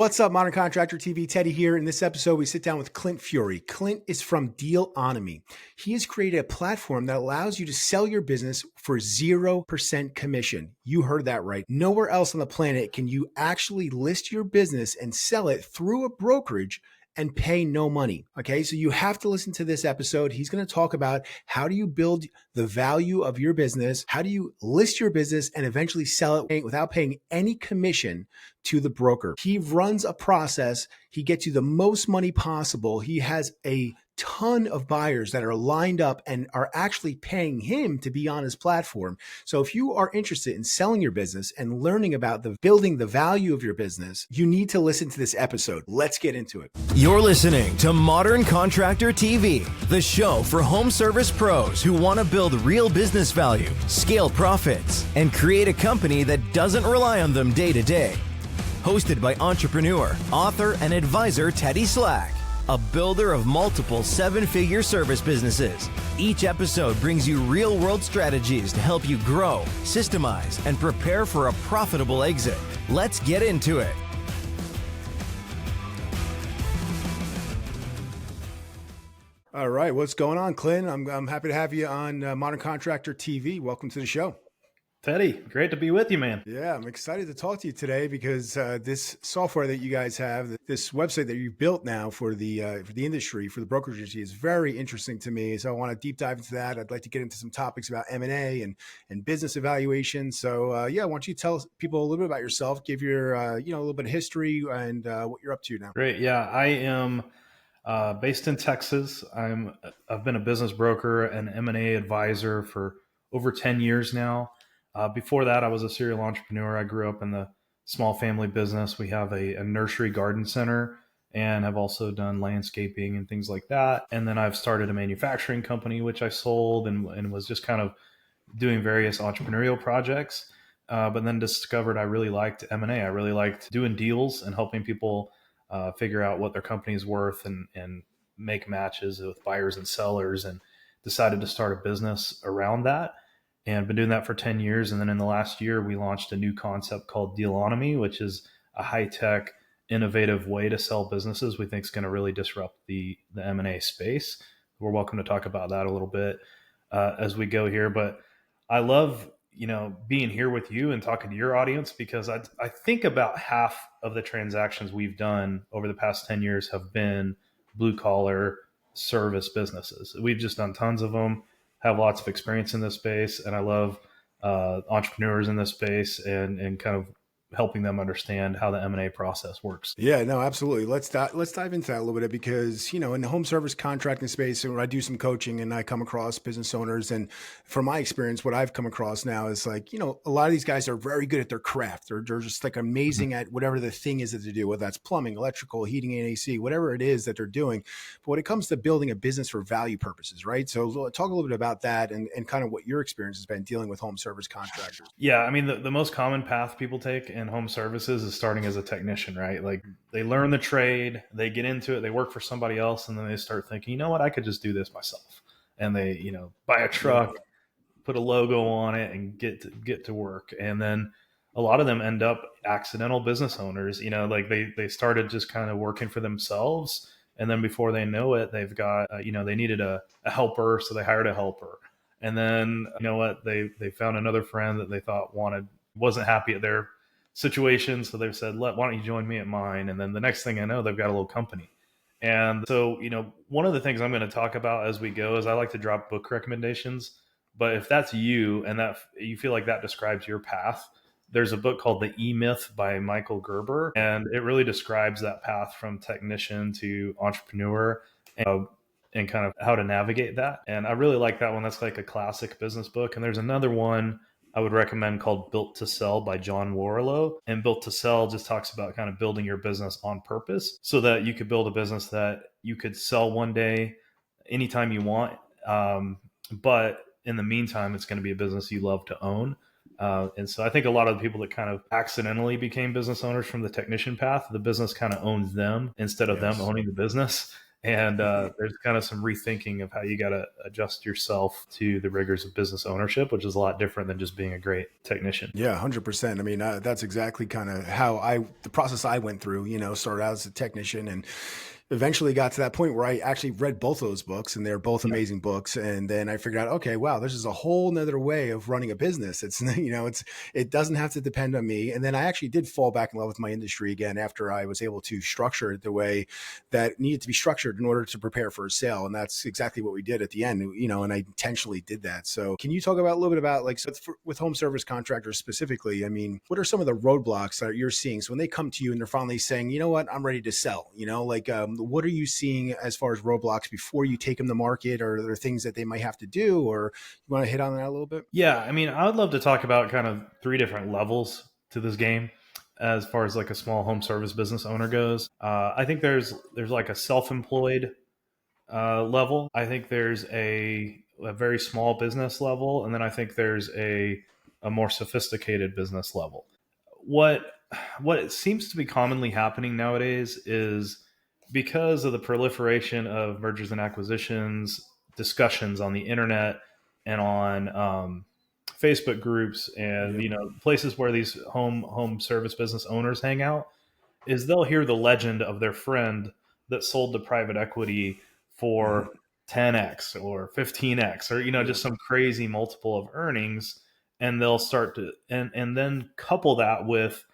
What's up, Modern Contractor TV? Teddy here. In this episode, we sit down with Clint Fiori. Clint is from Dealonomy. He has created a platform that allows you to sell your business for 0% commission. You heard that right. Nowhere else on the planet can you actually list your business and sell it through a brokerage and pay no money. Okay, so you have to listen to this episode. He's going to talk about how do you build the value of your business, how do you list your business and eventually sell it without paying any commission to the broker. He runs a process. He gets you the most money possible. He has a ton of buyers that are lined up and are actually paying him to be on his platform. So if you are interested in selling your business and learning about building the value of your business, you need to listen to this episode. Let's get into it. You're listening to Modern Contractor TV, the show for home service pros who want to build real business value, scale profits, and create a company that doesn't rely on them day to day. Hosted by entrepreneur, author, and advisor Teddy Slack, a builder of multiple seven-figure service businesses. Each episode brings you real-world strategies to help you grow, systemize, and prepare for a profitable exit. Let's get into it. All right, what's going on, Clint? I'm happy to have you on Modern Contractor TV. Welcome to the show. Teddy, great to be with you, man. Yeah, I'm excited to talk to you today because this software that you guys have, this website that you built now for the industry, for the brokerage industry, is very interesting to me. So I want to deep dive into that. I'd like to get into some topics about M&A and business evaluation. So why don't you tell people a little bit about yourself, give your a little bit of history and what you're up to now. Great. Yeah, I am based in Texas. I've been a business broker and M&A advisor for over 10 years now. Before that, I was a serial entrepreneur. I grew up in the small family business. We have a nursery garden center and have also done landscaping and things like that. And then I've started a manufacturing company, which I sold and was just kind of doing various entrepreneurial projects. But then discovered I really liked M&A. I really liked doing deals and helping people figure out what their company's worth and make matches with buyers and sellers, and decided to start a business around that. And been doing that for 10 years. And then in the last year, we launched a new concept called Dealonomy, which is a high-tech, innovative way to sell businesses we think is going to really disrupt the M&A space. We're welcome to talk about that a little bit as we go here. But I love, being here with you and talking to your audience, because I think about half of the transactions we've done over the past 10 years have been blue-collar service businesses. We've just done tons of them. Have lots of experience in this space, and I love entrepreneurs in this space and kind of helping them understand how the M&A process works. Yeah, no, absolutely. Let's dive into that a little bit, because, in the home service contracting space, when I do some coaching and I come across business owners, and from my experience, what I've come across now is a lot of these guys are very good at their craft. They're just amazing at whatever the thing is that they do, whether that's plumbing, electrical, heating and AC, whatever it is that they're doing. But when it comes to building a business for value purposes, right? So talk a little bit about that and kind of what your experience has been dealing with home service contractors. Yeah, I mean, the most common path people take in home services is starting as a technician, right? Like, they learn the trade, they get into it, they work for somebody else, and then they start thinking, you know what, I could just do this myself. And they, buy a truck, put a logo on it, and get to work. And then a lot of them end up accidental business owners. They started just kind of working for themselves, and then before they know it, they've got they needed a helper, so they hired a helper. And then they found another friend that they thought wasn't happy at their situation, so they've said, why don't you join me at mine? And then the next thing I know, they've got a little company. And so one of the things I'm going to talk about as we go is I like to drop book recommendations. But if that's you and that you feel like that describes your path, there's a book called The E-Myth by Michael Gerber, and it really describes that path from technician to entrepreneur and kind of how to navigate that. And I really like that one. That's like a classic business book. And there's another one I would recommend called Built to Sell by John Warrillow. And Built to Sell just talks about kind of building your business on purpose so that you could build a business that you could sell one day, anytime you want. But in the meantime, it's going to be a business you love to own. And so I think a lot of the people that kind of accidentally became business owners from the technician path, the business kind of owns them instead of them owning the business. And there's kind of some rethinking of how you got to adjust yourself to the rigors of business ownership, which is a lot different than just being a great technician. Yeah, 100%. I mean, that's exactly kind of the process I went through, started out as a technician and eventually got to that point where I actually read both of those books, and they're both Yeah. amazing books. And then I figured out, okay, wow, this is a whole nother way of running a business. It's, it doesn't have to depend on me. And then I actually did fall back in love with my industry again after I was able to structure it the way that it needed to be structured in order to prepare for a sale. And that's exactly what we did at the end, and I intentionally did that. So can you talk about a little bit about with home service contractors specifically, I mean, what are some of the roadblocks that you're seeing? So when they come to you and they're finally saying, you know what, I'm ready to sell, what are you seeing as far as roadblocks before you take them to market, or are there things that they might have to do, or you want to hit on that a little bit? Yeah. I mean, I would love to talk about kind of three different levels to this game as far as like a small home service business owner goes. I think there's like a self-employed level. I think there's a very small business level. And then I think there's a more sophisticated business level. What what seems to be commonly happening nowadays is because of the proliferation of mergers and acquisitions, discussions on the internet and on Facebook groups, and Yep. places where these home service business owners hang out, is they'll hear the legend of their friend that sold to private equity Mhm. for 10x or 15x, or Yep. just some crazy multiple of earnings, and they'll start to and then couple that with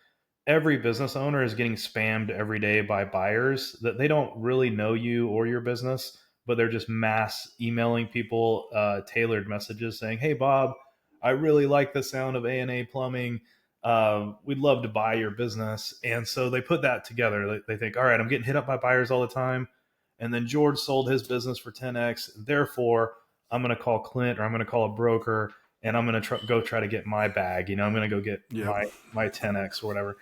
every business owner is getting spammed every day by buyers that they don't really know you or your business, but they're just mass emailing people tailored messages saying, "Hey Bob, I really like the sound of A&A Plumbing. We'd love to buy your business." And so they put that together. They think, all right, I'm getting hit up by buyers all the time. And then George sold his business for 10x. Therefore, I'm going to call Clint, or I'm going to call a broker, and I'm going to go try to get my bag. I'm going to go get Yep. my 10x or whatever.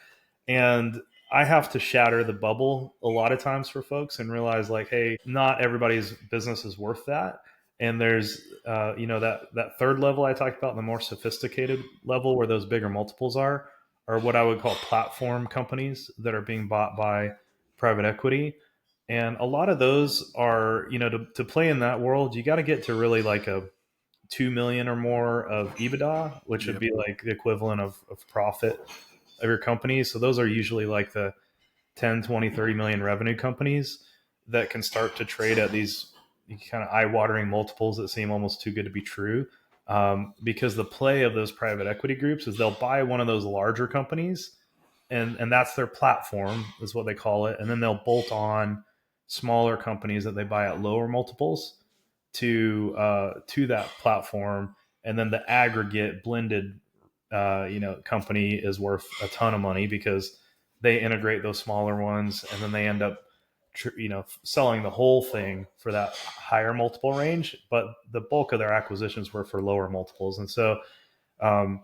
And I have to shatter the bubble a lot of times for folks and realize, like, hey, not everybody's business is worth that. And there's that third level I talked about, the more sophisticated level where those bigger multiples are what I would call platform companies that are being bought by private equity. And a lot of those are, to play in that world, you got to get to really like a 2 million or more of EBITDA, which would Yep. be like the equivalent of profit of your company. So those are usually like the 10, 20, 30 million revenue companies that can start to trade at these kind of eye-watering multiples that seem almost too good to be true. Because the play of those private equity groups is they'll buy one of those larger companies, and that's their platform, is what they call it. And then they'll bolt on smaller companies that they buy at lower multiples to that platform, and then the aggregate blended company is worth a ton of money because they integrate those smaller ones, and then they end up selling the whole thing for that higher multiple range, but the bulk of their acquisitions were for lower multiples. And so um,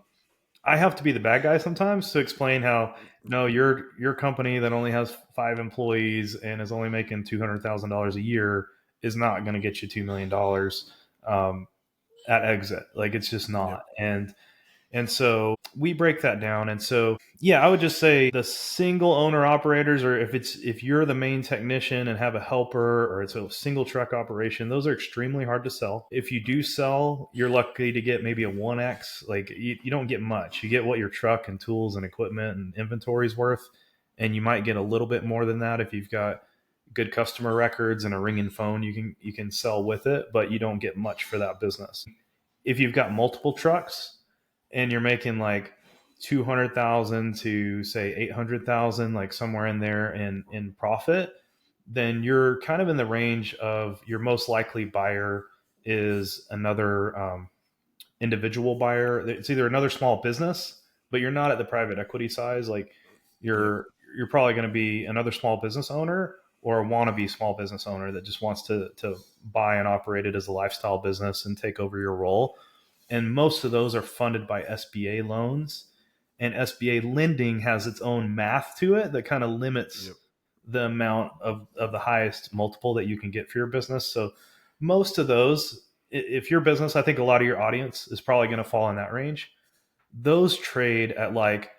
I have to be the bad guy sometimes to explain how, no, your company that only has 5 employees and is only making $200,000 a year is not going to get you $2 million at exit. Like, it's just Yep. not. And so we break that down. And so, yeah, I would just say the single owner operators, or if you're the main technician and have a helper, or it's a single truck operation, those are extremely hard to sell. If you do sell, you're lucky to get maybe a 1x. Like, you don't get much. You get what your truck and tools and equipment and inventory is worth. And you might get a little bit more than that if you've got good customer records and a ringing phone you can sell with it, but you don't get much for that business. If you've got multiple trucks and you're making like 200,000 to say 800,000, like somewhere in there in profit, then you're kind of in the range of your most likely buyer is another individual buyer. It's either another small business, but you're not at the private equity size. Like, Yep. you're probably going to be another small business owner, or a wannabe small business owner that just wants to buy and operate it as a lifestyle business and take over your role. And most of those are funded by SBA loans. And SBA lending has its own math to it that kind of limits Yep. the amount of the highest multiple that you can get for your business. So most of those, if your business, I think a lot of your audience is probably going to fall in that range. Those trade at like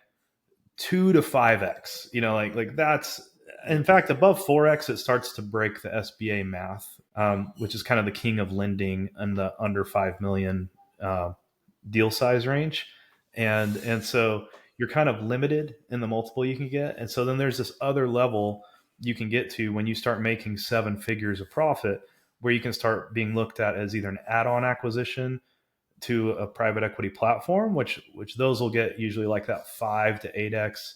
2 to 5x. Like that's In fact, above 4x, it starts to break the SBA math, which is kind of the king of lending in the under 5 million deal size range. And so you're kind of limited in the multiple you can get. And so then there's this other level you can get to when you start making 7 figures of profit, where you can start being looked at as either an add-on acquisition to a private equity platform, which those will get usually like that 5 to 8x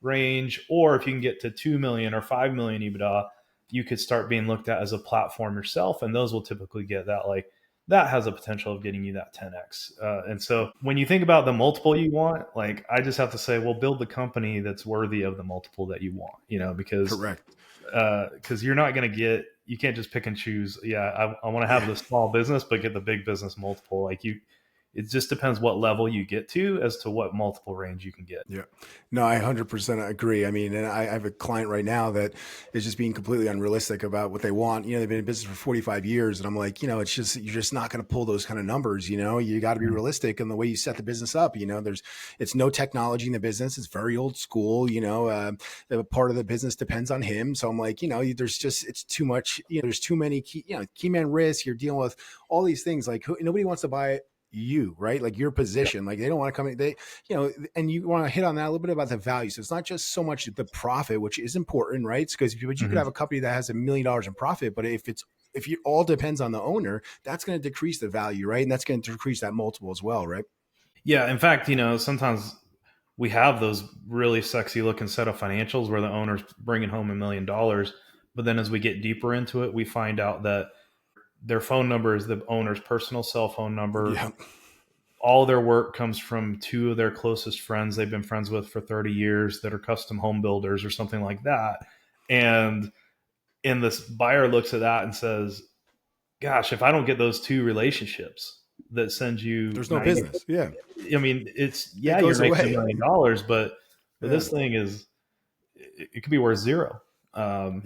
range. Or if you can get to 2 million or 5 million EBITDA, you could start being looked at as a platform yourself. And those will typically get that, like, that has a potential of getting you that 10x. And so when you think about the multiple you want, like, I just have to say, well, build the company that's worthy of the multiple that you want, because Correct. You're not going to get, you can't just pick and choose. Yeah, I want to have the small business, but get the big business multiple. It just depends what level you get to as to what multiple range you can get. Yeah, no, I 100% agree. I mean, and I have a client right now that is just being completely unrealistic about what they want. They've been in business for 45 years. And I'm like, it's just, you're just not going to pull those kind of numbers. You got to be realistic in the way you set the business up. It's no technology in the business. It's very old school. The part of the business depends on him. So I'm like, there's just, it's too much. There's too many key man risks. You're dealing with all these things. Like, nobody wants to buy you, right? Like your position, like they don't want to come in, and you want to hit on that a little bit about the value. So it's not just so much the profit, which is important, right? Because you could have a company that has $1 million in profit, but if it all depends on the owner, that's going to decrease the value, right? And that's going to decrease that multiple as well, right? Yeah. In fact, sometimes we have those really sexy looking set of financials where the owner's bringing home $1 million. But then as we get deeper into it, we find out that their phone number is the owner's personal cell phone number. Yeah. All their work comes from 2 of their closest friends they've been friends with for 30 years that are custom home builders or something like that. And this buyer looks at that and says, gosh, if I don't get those 2 relationships that send you, there's no business. Yeah. I mean, you're making $1 million, but this thing it could be worth 0. Yeah.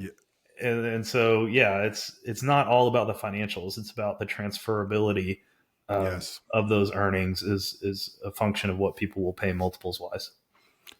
And so, it's not all about the financials. It's about the transferability of those earnings is a function of what people will pay multiples wise.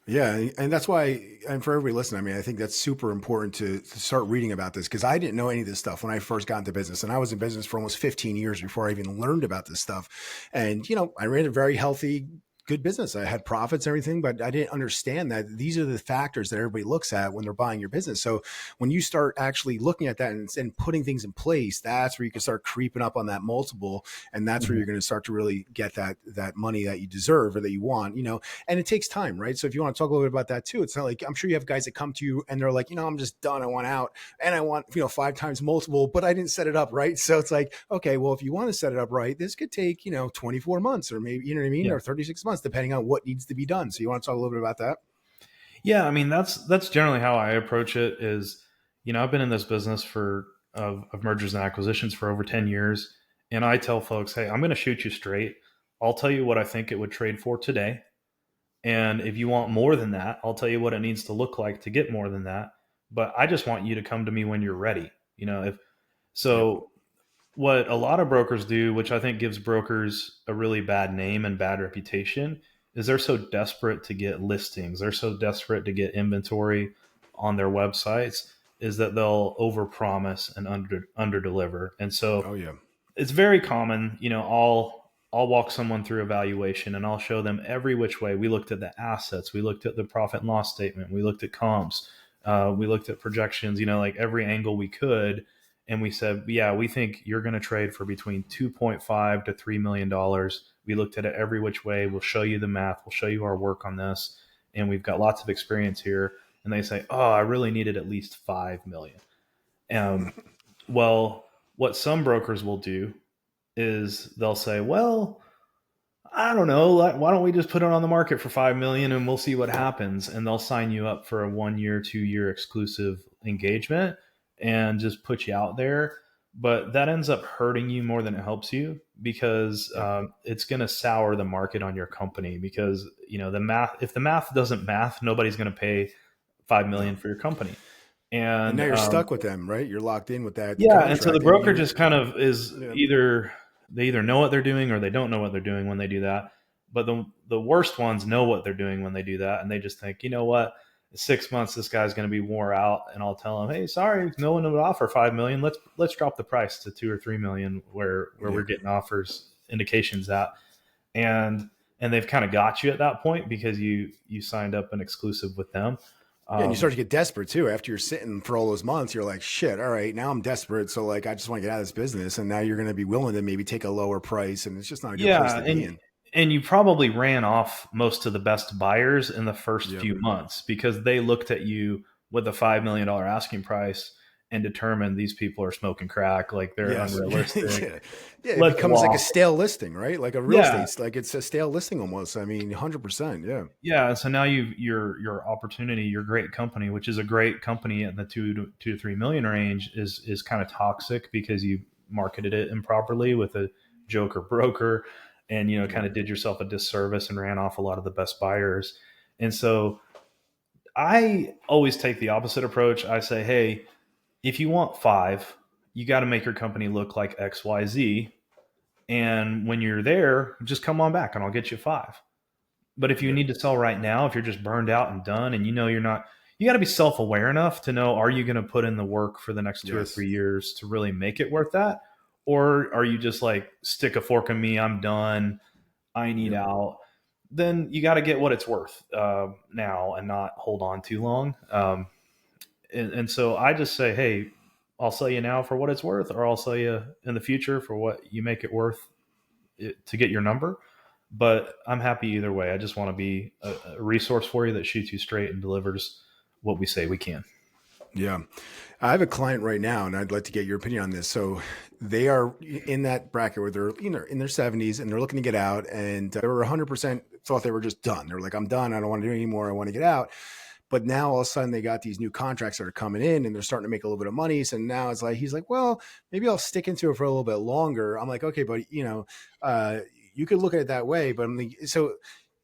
Yeah. And that's why, and for everybody listening, I mean, I think that's super important to start reading about this, because I didn't know any of this stuff when I first got into business. And I was in business for almost 15 years before I even learned about this stuff. And, I ran a very healthy, good business. I had profits and everything, but I didn't understand that these are the factors that everybody looks at when they're buying your business. So when you start actually looking at that and putting things in place, that's where you can start creeping up on that multiple. And that's where you're going to start to really get that money that you deserve or that you want, and it takes time, right? So if you want to talk a little bit about that too, it's not like, I'm sure you have guys that come to you and they're like, I'm just done. I want out and I want, 5 times multiple, but I didn't set it up right. So it's like, okay, well, if you want to set it up right, this could take, 24 months or maybe, or 36 months, depending on what needs to be done. So you want to talk a little bit about that? Yeah. I mean, that's generally how I approach it is, I've been in this business of mergers and acquisitions for over 10 years. And I tell folks, hey, I'm going to shoot you straight. I'll tell you what I think it would trade for today. And if you want more than that, I'll tell you what it needs to look like to get more than that. But I just want you to come to me when you're ready. What a lot of brokers do, which I think gives brokers a really bad name and bad reputation, is they're so desperate to get listings. They're so desperate to get inventory on their websites, is that they'll overpromise and underdeliver. And so it's very common, I'll walk someone through a valuation and I'll show them every which way. We looked at the assets. We looked at the profit and loss statement. We looked at comps. We looked at projections, like every angle we could. And we said, we think you're going to trade for between $2.5 to $3 million. We looked at it every which way. We'll show you the math. We'll show you our work on this. And we've got lots of experience here. And they say, oh, I really needed at least 5 million. Well, what some brokers will do is they'll say, well, I don't know, why don't we just put it on the market for 5 million and we'll see what happens. And they'll sign you up for a 1-year, 2-year exclusive engagement and just put you out there. But that ends up hurting you more than it helps you, because it's going to sour the market on your company, because, the math, if the math doesn't math, nobody's going to pay 5 million for your company. And now you're stuck with them, right? You're locked in with that. Yeah. And so the broker just kind of is either know what they're doing or they don't know what they're doing when they do that. But the worst ones know what they're doing when they do that. And they just think, you know what, 6 months, this guy's going to be wore out, and I'll tell him, hey, sorry, no one would offer 5 million. Let's drop the price to 2 or 3 million where we're getting offers indications at. And they've kind of got you at that point because you signed up an exclusive with them. Yeah, and you start to get desperate too. After you're sitting for all those months, you're like, shit, all right, now I'm desperate. So like, I just want to get out of this business. And now you're going to be willing to maybe take a lower price. And it's just not a good place to be in. And you probably ran off most of the best buyers in the first few months because they looked at you with a $5 million asking price and determined these people are smoking crack, like they're unrealistic. It becomes like a stale listing, right? Like a real estate, like it's a stale listing almost. I mean, 100%. Yeah. Yeah. So now your opportunity, your great company, which is a great company in the 2 to 3 million range, is kind of toxic because you marketed it improperly with a joker broker, and kind of did yourself a disservice and ran off a lot of the best buyers. And so I always take the opposite approach. I say, hey, if you want 5, you got to make your company look like XYZ. And when you're there, just come on back and I'll get you 5. But if you need to sell right now, if you're just burned out and done, and you're not, you got to be self-aware enough to know, are you going to put in the work for the next 2 or 3 years to really make it worth that? Or are you just like, stick a fork in me, I'm done, I need out? Then you got to get what it's worth now and not hold on too long. And so I just say, hey, I'll sell you now for what it's worth, or I'll sell you in the future for what you make it worth to get your number. But I'm happy either way. I just want to be a resource for you that shoots you straight and delivers what we say we can. Yeah. I have a client right now, and I'd like to get your opinion on this. So they are in that bracket where they're in their 70s and they're looking to get out, and they were 100% thought they were just done. They're like, I'm done. I don't want to do it anymore. I want to get out. But now all of a sudden they got these new contracts that are coming in and they're starting to make a little bit of money. So now it's like, he's like, well, maybe I'll stick into it for a little bit longer. I'm like, okay, but you could look at it that way. But I'm like, so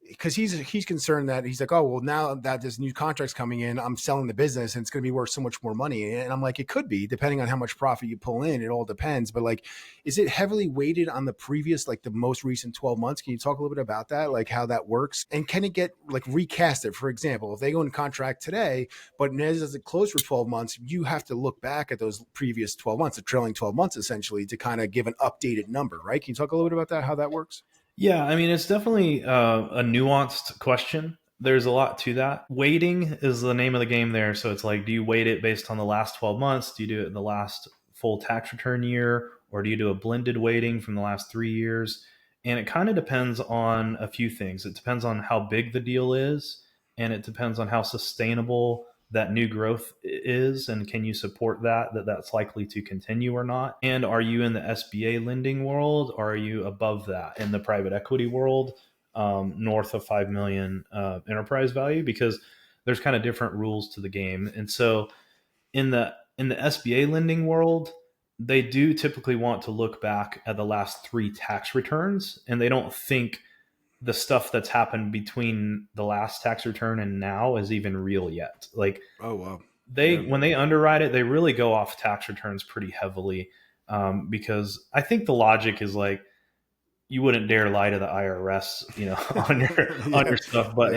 because he's concerned that he's like, oh, well, now that this new contract's coming in, I'm selling the business and it's going to be worth so much more money. And I'm like, it could be, depending on how much profit you pull in. It all depends. But like, is it heavily weighted on the previous, like the most recent 12 months? Can you talk a little bit about that? Like how that works? And can it get like recasted? For example, if they go in contract today, but as it closed for 12 months, you have to look back at those previous 12 months, the trailing 12 months, essentially, to kind of give an updated number, right? Can you talk a little bit about that, how that works? Yeah, I mean, it's definitely a nuanced question. There's a lot to that. Weighting is the name of the game there. So it's like, do you weight it based on the last 12 months? Do you do it in the last full tax return year? Or do you do a blended weighting from the last 3 years? And it kind of depends on a few things. It depends on how big the deal is, and it depends on how sustainable that new growth is, and can you support that's likely to continue or not? And are you in the SBA lending world, or are you above that in the private equity world, north of 5 million enterprise value? Because there's kind of different rules to the game. And so in the SBA lending world, they do typically want to look back at the last 3 tax returns, and they don't think the stuff that's happened between the last tax return and now is even real yet. Like, oh wow, when they underwrite it, they really go off tax returns pretty heavily, because I think the logic is like, you wouldn't dare lie to the IRS, on your stuff, but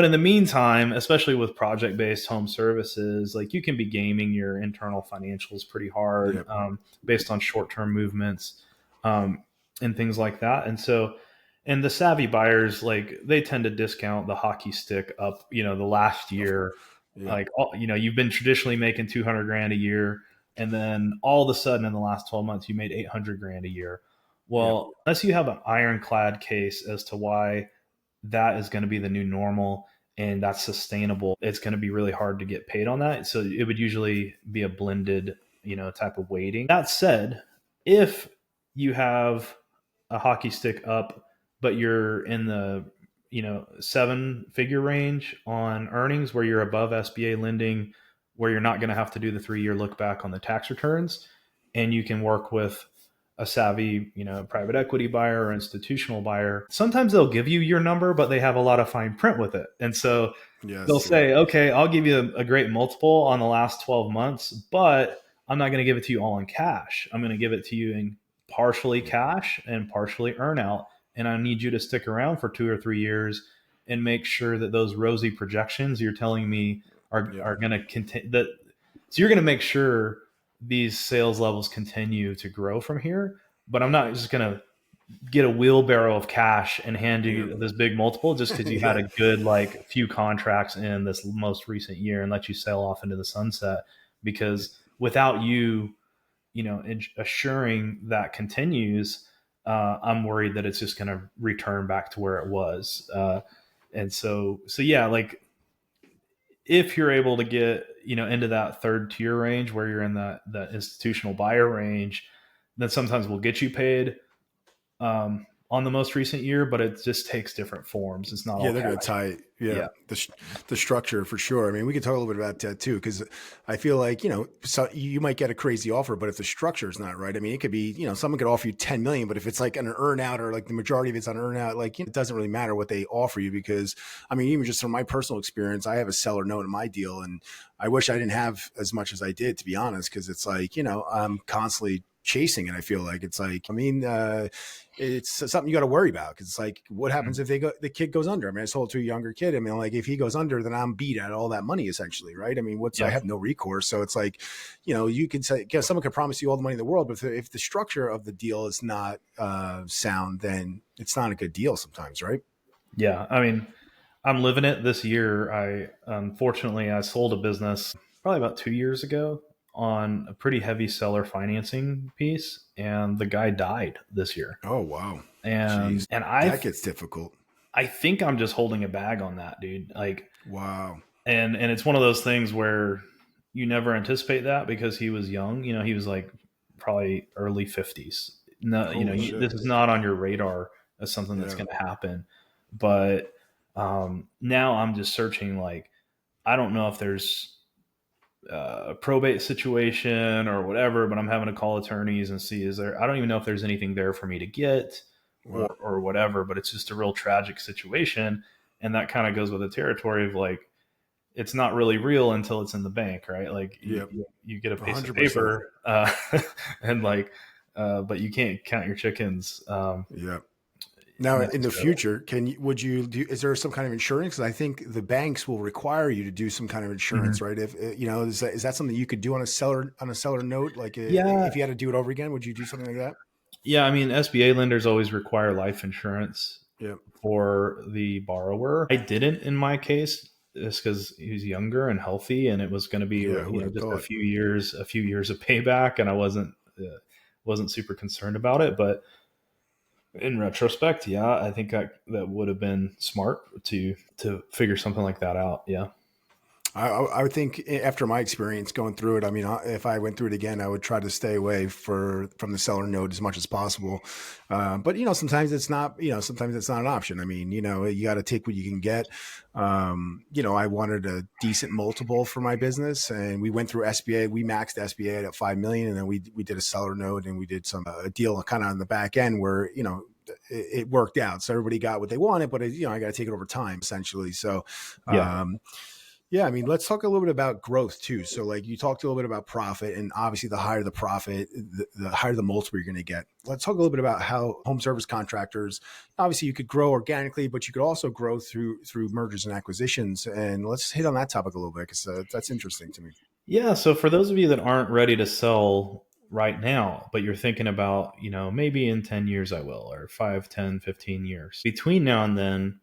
in the meantime, especially with project-based home services, like you can be gaming your internal financials pretty hard, based on short-term movements, and things like that. And the savvy buyers, like they tend to discount the hockey stick up, the last year, like, you've been traditionally making 200 grand a year. And then all of a sudden in the last 12 months, you made 800 grand a year. Well, unless you have an ironclad case as to why that is going to be the new normal and that's sustainable, it's going to be really hard to get paid on that. So it would usually be a blended, type of weighting. That said, if you have a hockey stick up, but you're in the 7-figure range on earnings, where you're above SBA lending, where you're not going to have to do the 3-year look back on the tax returns, and you can work with a savvy, private equity buyer or institutional buyer. Sometimes they'll give you your number, but they have a lot of fine print with it. And so they'll say, okay, I'll give you a great multiple on the last 12 months, but I'm not going to give it to you all in cash. I'm going to give it to you in partially cash and partially earn out. And I need you to stick around for 2 or 3 years and make sure that those rosy projections you're telling me are going to continue. So you're going to make sure these sales levels continue to grow from here. But I'm not just going to get a wheelbarrow of cash and hand you this big multiple just because you had a good like few contracts in this most recent year and let you sail off into the sunset. Because without you, assuring that continues, I'm worried that it's just going to return back to where it was. And so yeah, like if you're able to get, into that third tier range where you're in that institutional buyer range, then sometimes we'll get you paid on the most recent year, but it just takes different forms. It's not all they're going to tie the structure for sure. I mean, we could talk a little bit about that too, because I feel like, so you might get a crazy offer, but if the structure is not right, I mean, it could be, someone could offer you 10 million, but if it's like an earn out or like the majority of it's on earn out, like, it doesn't really matter what they offer you, because I mean, even just from my personal experience, I have a seller note in my deal, and I wish I didn't have as much as I did, to be honest, because it's like, I'm constantly chasing it. I feel like it's like, I mean, it's something you got to worry about, because it's like, what happens if the kid goes under? I mean, I sold to a younger kid. I mean, like if he goes under, then I'm beat at all that money essentially, right? I mean, I have no recourse. So it's like, you can say, someone could promise you all the money in the world, but if the structure of the deal is not sound, then it's not a good deal sometimes, right? Yeah, I mean, I'm living it this year. Unfortunately, I sold a business probably about 2 years ago on a pretty heavy seller financing piece, and the guy died this year. Oh wow! And Jeez, and that gets difficult. I think I'm just holding a bag on that, dude. Like, wow. And it's one of those things where you never anticipate that, because he was young. He was like probably early 50s. No, this is not on your radar as something that's going to happen. But now I'm just searching. Like, I don't know if there's a probate situation or whatever, but I'm having to call attorneys and see, I don't even know if there's anything there for me to get or whatever, but it's just a real tragic situation. And that kind of goes with the territory of like, it's not really real until it's in the bank, right? Like you get a piece 100%. Of paper and like, but you can't count your chickens. Now, in the future, is there some kind of insurance? Because I think the banks will require you to do some kind of insurance, right? If is that something you could do on a seller note? Like, if you had to do it over again, would you do something like that? Yeah, I mean, SBA lenders always require life insurance for the borrower. I didn't in my case, just because he was younger and healthy, and it was going to be just a few years of payback, and I wasn't super concerned about it, but in retrospect, I think that would have been smart to figure something like that out. Yeah. I would think after my experience going through it, I mean, if I went through it again, I would try to stay away from the seller note as much as possible. But sometimes it's not, sometimes it's not an option. I mean, you got to take what you can get. I wanted a decent multiple for my business, and we went through SBA. We maxed SBA at 5 million, and then we did a seller note, and we did some a deal kind of on the back end where it worked out. So everybody got what they wanted, but I got to take it over time essentially. So. Yeah, I mean, let's talk a little bit about growth too. So like you talked a little bit about profit, and obviously the higher the profit, the higher the multiple you're going to get. Let's talk a little bit about how home service contractors, obviously you could grow organically, but you could also grow through mergers and acquisitions. And let's hit on that topic a little bit, because that's interesting to me. Yeah. So for those of you that aren't ready to sell right now, but you're thinking about, maybe in 10 years I will, or 5, 10, 15 years. Between now and then,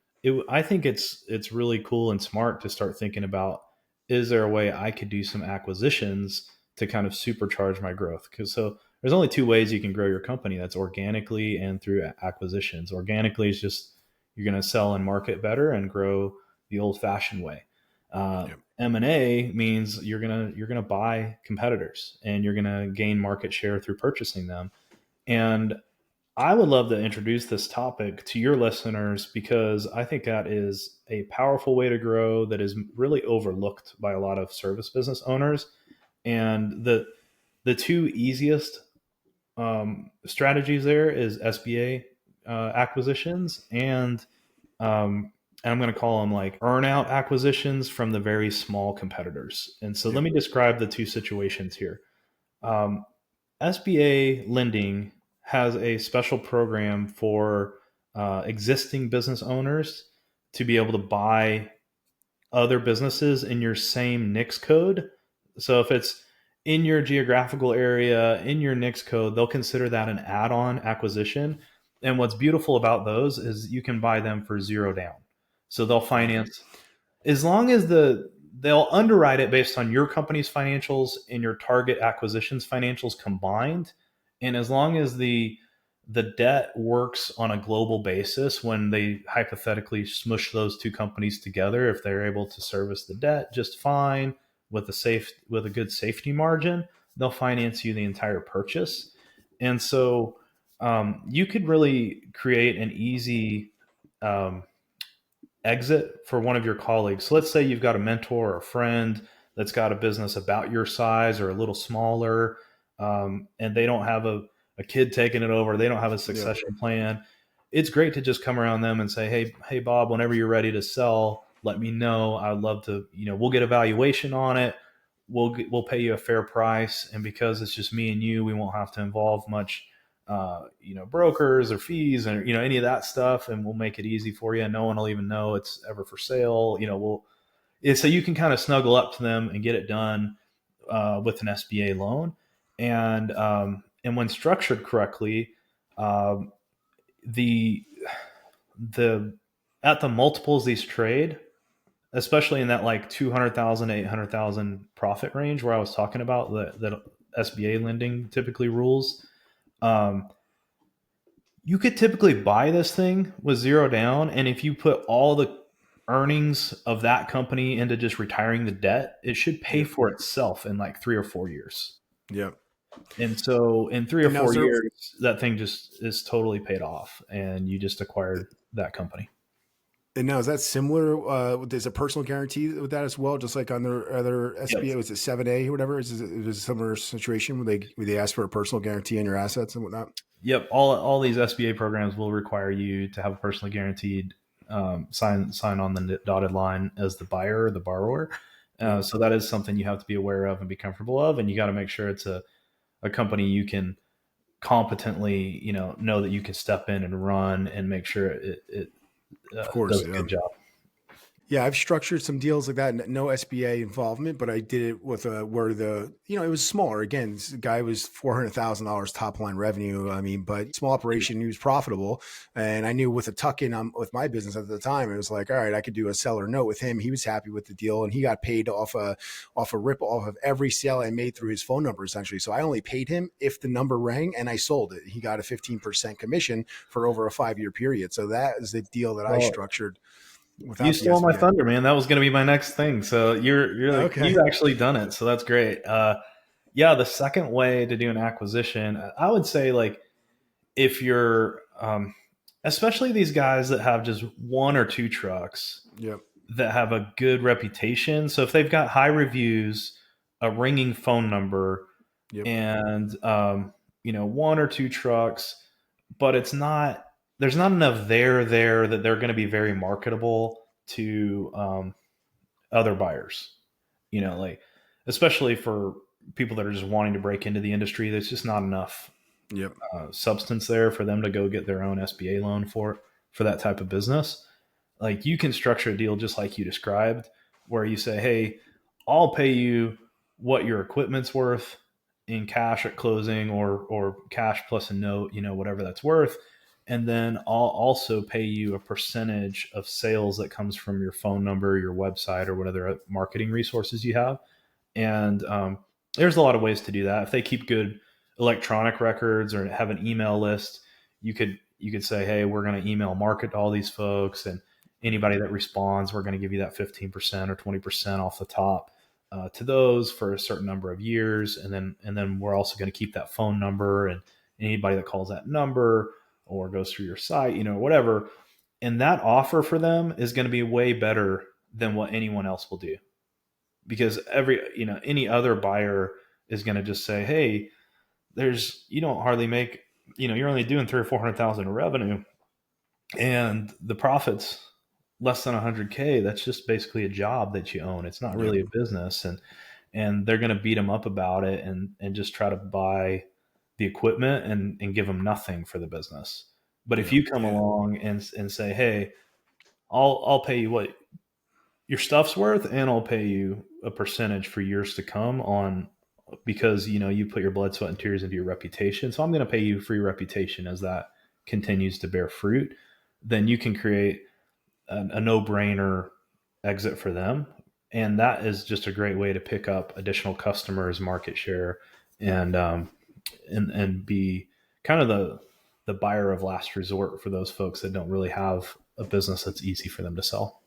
I think it's really cool and smart to start thinking about, is there a way I could do some acquisitions to kind of supercharge my growth? Because there's only 2 ways you can grow your company. That's organically and through acquisitions. Organically is just you're going to sell and market better and grow the old-fashioned way. M&A means you're gonna buy competitors, and you're gonna gain market share through purchasing them. And I would love to introduce this topic to your listeners, because I think that is a powerful way to grow that is really overlooked by a lot of service business owners. And the 2 easiest strategies there is SBA acquisitions and I'm going to call them like earnout acquisitions from the very small competitors. And so let me describe the 2 situations here. SBA lending has a special program for existing business owners to be able to buy other businesses in your same NICS code. So if it's in your geographical area, in your NICS code, they'll consider that an add-on acquisition. And what's beautiful about those is you can buy them for zero down. So they'll finance as long as they'll underwrite it based on your company's financials and your target acquisitions financials combined. And as long as the debt works on a global basis, when they hypothetically smush those two companies together, if they're able to service the debt just fine with a good safety margin, they'll finance you the entire purchase. And so you could really create an easy exit for one of your colleagues. So let's say you've got a mentor or a friend that's got a business about your size or a little smaller, and they don't have a kid taking it over. They don't have a succession plan. It's great to just come around them and say, hey, Bob, whenever you're ready to sell, let me know. I'd love to, we'll get a valuation on it. We'll pay you a fair price. And because it's just me and you, we won't have to involve much, brokers or fees and, any of that stuff. And we'll make it easy for you. No one will even know it's ever for sale. So you can kind of snuggle up to them and get it done with an SBA loan. And when structured correctly, the at the multiples these trade, especially in that like 200,000 to 800,000 profit range where I was talking about that SBA lending typically rules, you could typically buy this thing with zero down, and if you put all the earnings of that company into just retiring the debt, it should pay for itself in like 3 or 4 years. Yep. And so in 3 or 4 years, that thing just is totally paid off, and you just acquired that company. And now, is that similar? There's a personal guarantee with that as well, just like on the other SBA. Yes. Was it 7A or whatever? Is it a similar situation where they ask for a personal guarantee on your assets and whatnot? Yep. All these SBA programs will require you to have a personally guaranteed sign on the dotted line as the buyer or the borrower. So that is something you have to be aware of and be comfortable of, and you got to make sure it's a company you can competently, know that you can step in and run and make sure it of course, does a good job. Yeah, I've structured some deals like that. No SBA involvement, but I did it with where it was smaller. Again, this guy was $400,000 top line revenue. I mean, but small operation, he was profitable. And I knew with a tuck in with my business at the time, it was like, all right, I could do a seller note with him. He was happy with the deal, and he got paid off a rip off of every sale I made through his phone number, essentially. So I only paid him if the number rang and I sold it. He got a 15% commission for over a 5-year period. So that is the deal that I structured. You stole my thunder, man. That was going to be my next thing. So you're like, okay. You've actually done it. So that's great. The second way to do an acquisition, I would say, like, if you're, especially these guys that have just 1 or 2 trucks that have a good reputation. So if they've got high reviews, a ringing phone number, and, 1 or 2 trucks, but there's not enough there that they're going to be very marketable to other buyers, like, especially for people that are just wanting to break into the industry. There's just not enough substance there for them to go get their own SBA loan for that type of business. Like, you can structure a deal just like you described, where you say, hey, I'll pay you what your equipment's worth in cash at closing, or cash plus a note, whatever that's worth. And then I'll also pay you a percentage of sales that comes from your phone number, your website, or whatever marketing resources you have. And there's a lot of ways to do that. If they keep good electronic records or have an email list, you could say, hey, we're going to email market to all these folks, and anybody that responds, we're going to give you that 15% or 20% off the top to those for a certain number of years. And then we're also going to keep that phone number, and anybody that calls that number or goes through your site, whatever. And that offer for them is going to be way better than what anyone else will do, because any other buyer is going to just say, hey, you don't hardly make, you're only doing 300,000 or 400,000 in revenue, and the profit's less than 100K. That's just basically a job that you own. It's not really a business. And they're going to beat them up about it and just try to buy the equipment and give them nothing for the business. But if you come along and say, hey, I'll pay you what your stuff's worth, and I'll pay you a percentage for years to come on, because you put your blood, sweat, and tears into your reputation. So I'm going to pay you for your reputation as that continues to bear fruit. Then you can create a no-brainer exit for them, and that is just a great way to pick up additional customers, market share, and be kind of the buyer of last resort for those folks that don't really have a business that's easy for them to sell.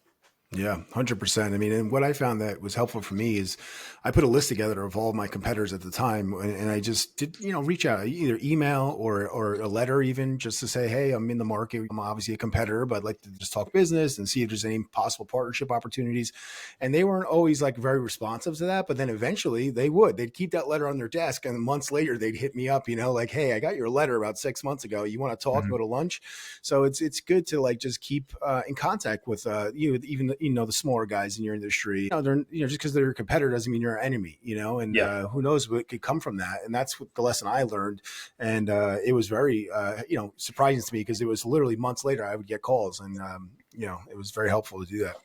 Yeah, 100%. I mean, and what I found that was helpful for me is I put a list together of all my competitors at the time, and I just did, reach out, either email or a letter, even just to say, hey, I'm in the market. I'm obviously a competitor, but I'd like to just talk business and see if there's any possible partnership opportunities. And they weren't always like very responsive to that, but then eventually they'd keep that letter on their desk, and months later they'd hit me up, like, hey, I got your letter about 6 months ago. You want to talk, Mm-hmm. go to lunch? So it's good to like just keep in contact with even the smaller guys in your industry. They're just because they're a competitor doesn't mean you're an enemy. And Yeah. who knows what could come from that. And that's what the lesson I learned. And it was very surprising to me, because it was literally months later I would get calls, and it was very helpful to do that.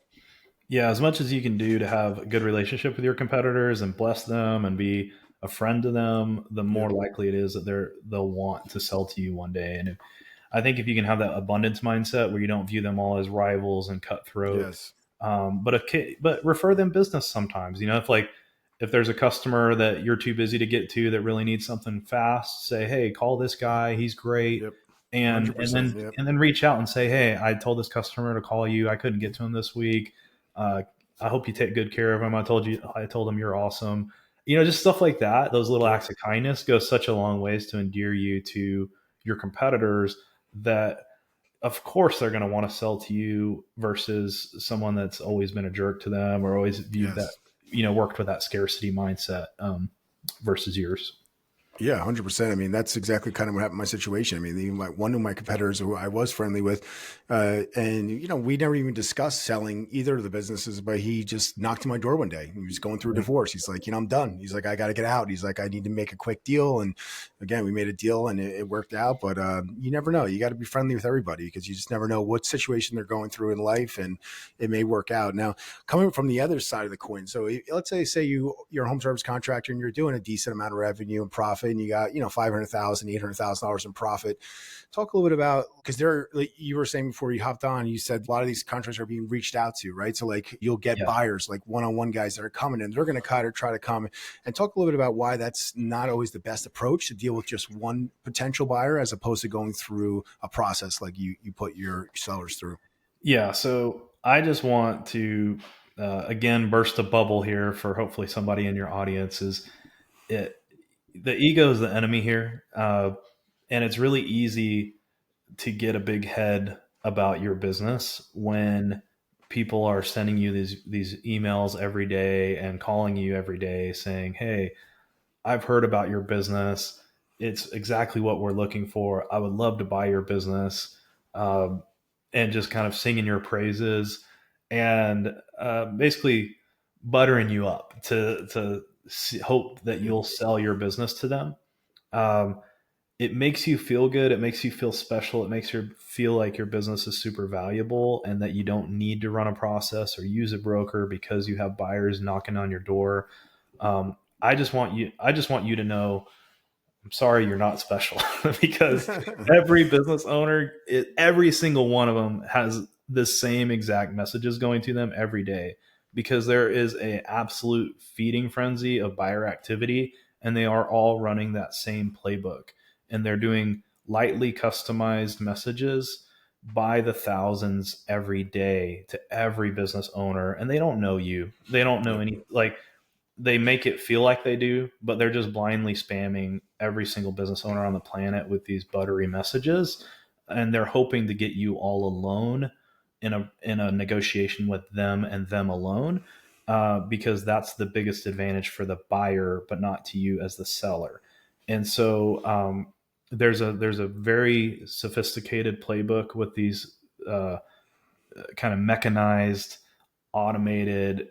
Yeah, as much as you can do to have a good relationship with your competitors and bless them and be a friend to them, the more likely it is that they'll want to sell to you one day. And I think if you can have that abundance mindset where you don't view them all as rivals and cutthroat, Yes. but refer them business sometimes. If there's a customer that you're too busy to get to that really needs something fast, say, hey, call this guy, he's great. Yep. And 100%. then Yep. and then reach out and say, hey, I told this customer to call you. I couldn't get to him this week. Uh, I hope you take good care of him. I told him you're awesome. Just stuff like that. Those little acts of kindness go such a long ways to endear you to your competitors, that of course they're going to want to sell to you versus someone that's always been a jerk to them or always viewed that, worked with that scarcity mindset, versus yours. Yeah, 100%. I mean, that's exactly kind of what happened in my situation. I mean, even one of my competitors who I was friendly with, and, we never even discussed selling either of the businesses, but he just knocked on my door one day. He was going through a divorce. He's like, I'm done. He's like, I got to get out. He's like, I need to make a quick deal. And again, we made a deal, and it worked out, but you never know. You got to be friendly with everybody, because you just never know what situation they're going through in life, and it may work out. Now, coming from the other side of the coin. So let's say you're a home service contractor and you're doing a decent amount of revenue and profit, and you got, $500,000, $800,000 in profit. Talk a little bit about, because like you were saying before you hopped on, you said a lot of these contractors are being reached out to, right? So like you'll get buyers, like one-on-one guys that are coming, and they're going to kind of try to come, and talk a little bit about why that's not always the best approach to deal with just one potential buyer, as opposed to going through a process like you put your sellers through. Yeah. So I just want to, again, burst a bubble here for hopefully somebody in your audience. The ego is the enemy here. And it's really easy to get a big head about your business when people are sending you these emails every day and calling you every day saying, hey, I've heard about your business. It's exactly what we're looking for. I would love to buy your business. And just kind of singing your praises and basically buttering you up to hope that you'll sell your business to them. It makes you feel good. It makes you feel special. It makes you feel like your business is super valuable and that you don't need to run a process or use a broker because you have buyers knocking on your door. I just want you to know, I'm sorry, you're not special because every business owner, every single one of them has the same exact messages going to them every day, because there is a absolute feeding frenzy of buyer activity, and they are all running that same playbook, and they're doing lightly customized messages by the thousands every day to every business owner, and they don't know you. They don't know any, like, they make it feel like they do, but they're just blindly spamming every single business owner on the planet with these buttery messages. And they're hoping to get you all alone in a negotiation with them and them alone, because that's the biggest advantage for the buyer, but not to you as the seller. And so there's a very sophisticated playbook with these kind of mechanized, automated,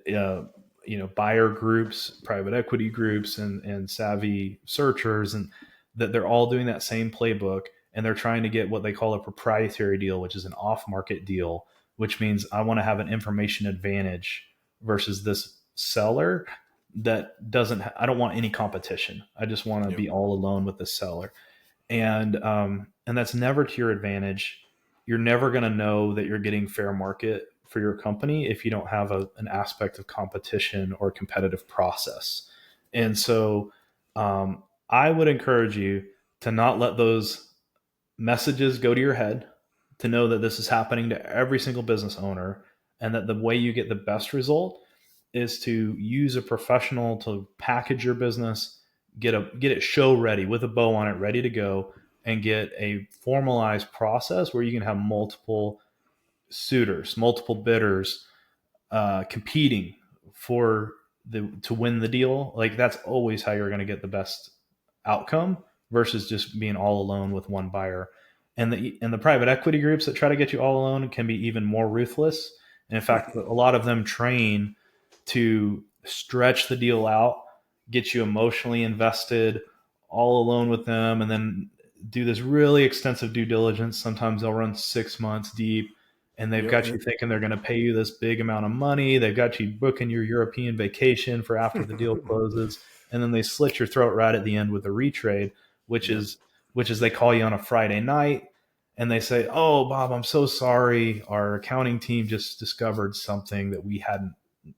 buyer groups, private equity groups, and savvy searchers, and that they're all doing that same playbook, and they're trying to get what they call a proprietary deal, which is an off-market deal which means I want to have an information advantage versus this seller that doesn't, I don't want any competition. I just want to Yep. be all alone with the seller. And that's never to your advantage. You're never going to know that you're getting fair market for your company if you don't have an aspect of competition or competitive process. And so I would encourage you to not let those messages go to your head, to know that this is happening to every single business owner, and that the way you get the best result is to use a professional to package your business, get it show ready with a bow on it, ready to go, and get a formalized process where you can have multiple suitors, multiple bidders competing for to win the deal. Like, that's always how you're going to get the best outcome versus just being all alone with one buyer. And the private equity groups that try to get you all alone can be even more ruthless. And in fact, a lot of them train to stretch the deal out, get you emotionally invested, all alone with them, and then do this really extensive due diligence. Sometimes they'll run 6 months deep, and they've got you thinking they're going to pay you this big amount of money. They've got you booking your European vacation for after the deal closes, and then they slit your throat right at the end with a retrade, which is they call you on a Friday night and they say, "Oh, Bob, I'm so sorry. Our accounting team just discovered something that we hadn't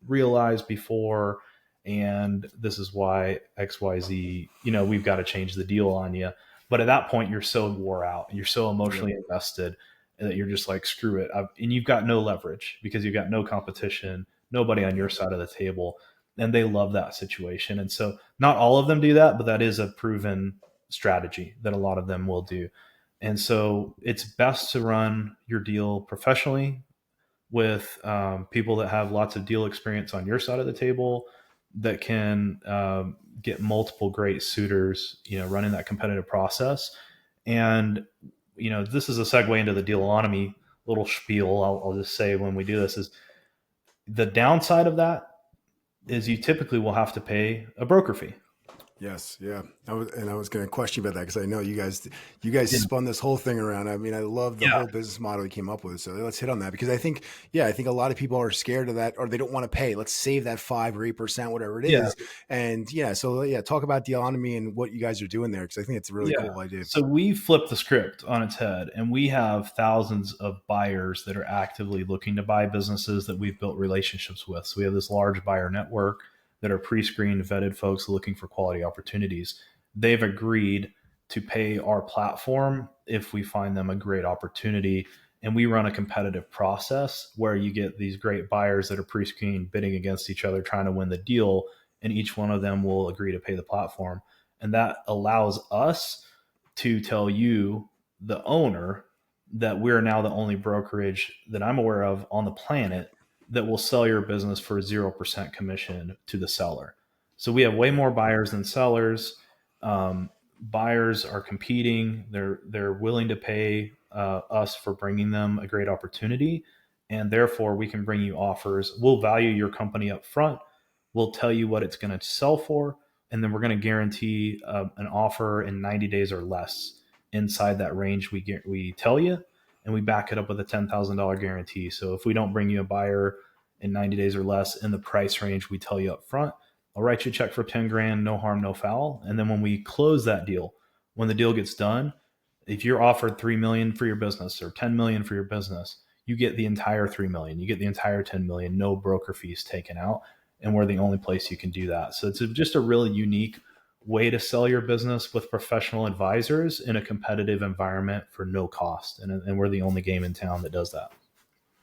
realized before, and this is why XYZ, we've got to change the deal on you." But at that point, you're so wore out, you're so emotionally invested that you're just like, screw it. And you've got no leverage because you've got no competition, nobody on your side of the table. And they love that situation. And so not all of them do that, but that is a proven strategy that a lot of them will do. And so it's best to run your deal professionally with people that have lots of deal experience on your side of the table, that can get multiple great suitors, running that competitive process. And, this is a segue into the Dealonomy little spiel. I'll just say, when we do this, is the downside of that is you typically will have to pay a broker fee. Yes. Yeah. I was going to question you about that because I know you guys spun this whole thing around. I mean, I love the whole business model you came up with. So let's hit on that, because I think a lot of people are scared of that, or they don't want to pay. Let's save that 5 or 8%, whatever it is. And talk about Dealonomy and what you guys are doing there, because I think it's a really cool idea. So we flipped the script on its head, and we have thousands of buyers that are actively looking to buy businesses that we've built relationships with. So we have this large buyer network that are pre-screened, vetted folks looking for quality opportunities. They've agreed to pay our platform if we find them a great opportunity. And we run a competitive process where you get these great buyers that are pre-screened bidding against each other, trying to win the deal. And each one of them will agree to pay the platform. And that allows us to tell you, the owner, that we're now the only brokerage that I'm aware of on the planet that will sell your business for 0% commission to the seller. So we have way more buyers than sellers. Buyers are competing. They're willing to pay us for bringing them a great opportunity. And therefore we can bring you offers. We'll value your company up front. We'll tell you what it's going to sell for. And then we're going to guarantee an offer in 90 days or less inside that range we tell you. And we back it up with a $10,000 guarantee. So if we don't bring you a buyer in 90 days or less in the price range we tell you up front, I'll write you a check for 10 grand, no harm, no foul. And then when we close that deal, when the deal gets done, if you're offered 3 million for your business or 10 million for your business, you get the entire 3 million, you get the entire 10 million, no broker fees taken out. And we're the only place you can do that. So it's just a really unique way to sell your business with professional advisors in a competitive environment for no cost. And we're the only game in town that does that.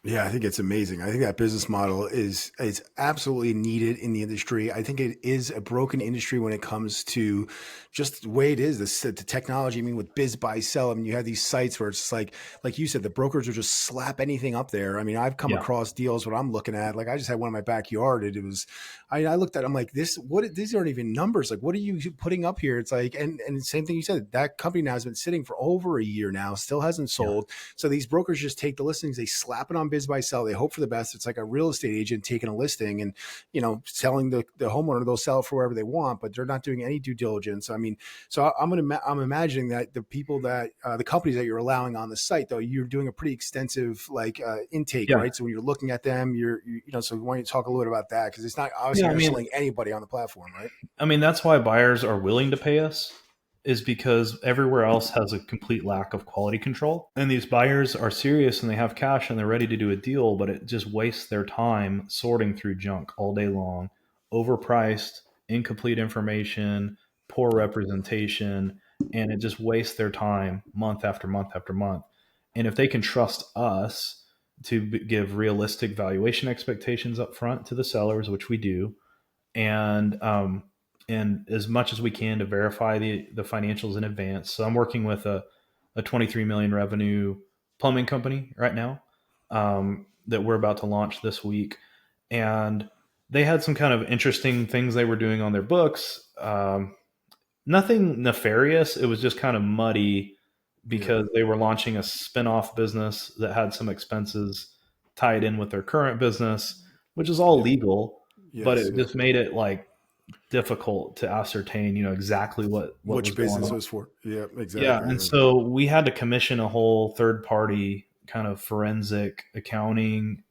Yeah, I think it's amazing. I think that business model is absolutely needed in the industry. I think it is a broken industry when it comes to just the way it is, the technology. I mean, with biz, buy, sell, I mean, you have these sites where it's like you said, the brokers will just slap anything up there. I mean, I've come across deals what I'm looking at. Like, I just had one in my backyard. It was, I looked at it, I'm like, these aren't even numbers. Like, what are you putting up here? It's like, and same thing you said, that company now has been sitting for over a year now, still hasn't sold. So these brokers just take the listings, they slap it on biz buy sell. They hope for the best. It's like a real estate agent taking a listing and, selling the homeowner. They'll sell it for wherever they want, but they're not doing any due diligence. I mean, so I'm imagining that the people that the companies that you're allowing on the site, though, you're doing a pretty extensive intake, Yeah. right? So when you're looking at them, so why don't you talk a little bit about that? Because it's not obviously selling anybody on the platform, right? I mean, that's why buyers are willing to pay us, is because everywhere else has a complete lack of quality control. And these buyers are serious and they have cash and they're ready to do a deal, but it just wastes their time sorting through junk all day long, overpriced, incomplete information, poor representation, and it just wastes their time month after month after month. And if they can trust us to give realistic valuation expectations up front to the sellers, which we do, and as much as we can to verify the financials in advance. So I'm working with a 23 million revenue plumbing company right now that we're about to launch this week. And they had some kind of interesting things they were doing on their books. Nothing nefarious. It was just kind of muddy because they were launching a spin-off business that had some expenses tied in with their current business, which is all legal, but it just made it like difficult to ascertain, exactly which business was for. Yeah, exactly. Yeah. And so we had to commission a whole third party kind of forensic accounting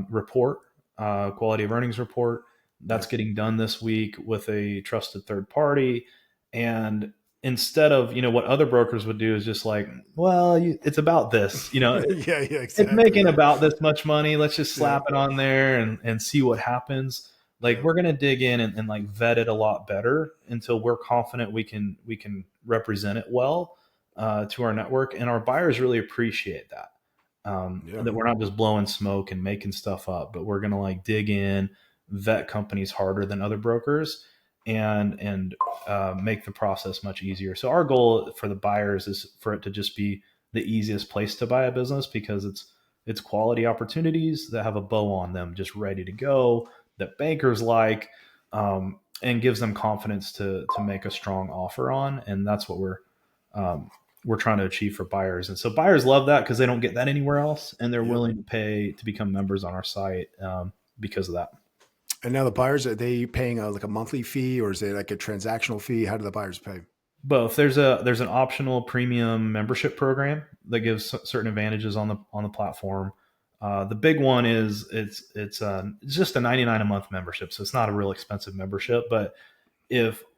report, quality of earnings report. That's getting done this week with a trusted third party. And instead of, what other brokers would do is just like, well, it's about this, exactly. It's making about this much money. Let's just slap it on there and see what happens. Like we're going to dig in and like vet it a lot better until we're confident we can represent it well to our network. And our buyers really appreciate that. That we're not just blowing smoke and making stuff up, but we're going to like dig in, vet companies harder than other brokers and make the process much easier. So our goal for the buyers is for it to just be the easiest place to buy a business because it's quality opportunities that have a bow on them, just ready to go, that bankers like, and gives them confidence to make a strong offer on. And that's what we're trying to achieve for buyers. And so buyers love that because they don't get that anywhere else. And they're willing to pay to become members on our site because of that. And now the buyers, are they paying like a monthly fee or is it like a transactional fee? How do the buyers pay? Both. There's an optional premium membership program that gives certain advantages on the platform. The big one is it's just a $99 a month membership. So it's not a real expensive membership, but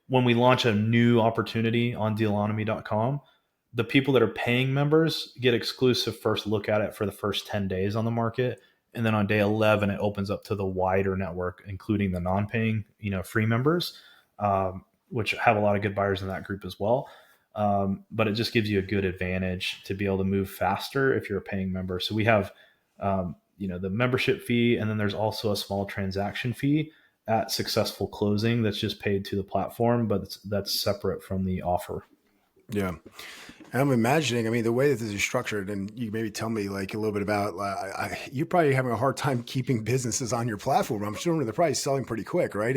when we launch a new opportunity on Dealonomy.com, the people that are paying members get exclusive first look at it for the first 10 days on the market. And then on day 11, it opens up to the wider network, including the non-paying, free members, which have a lot of good buyers in that group as well. But it just gives you a good advantage to be able to move faster if you're a paying member. So we have the membership fee, and then there's also a small transaction fee at successful closing that's just paid to the platform, but that's separate from the offer. Yeah. And I'm imagining, the way that this is structured, and you maybe tell me like a little bit about, you're probably having a hard time keeping businesses on your platform. I'm sure they're probably selling pretty quick, right?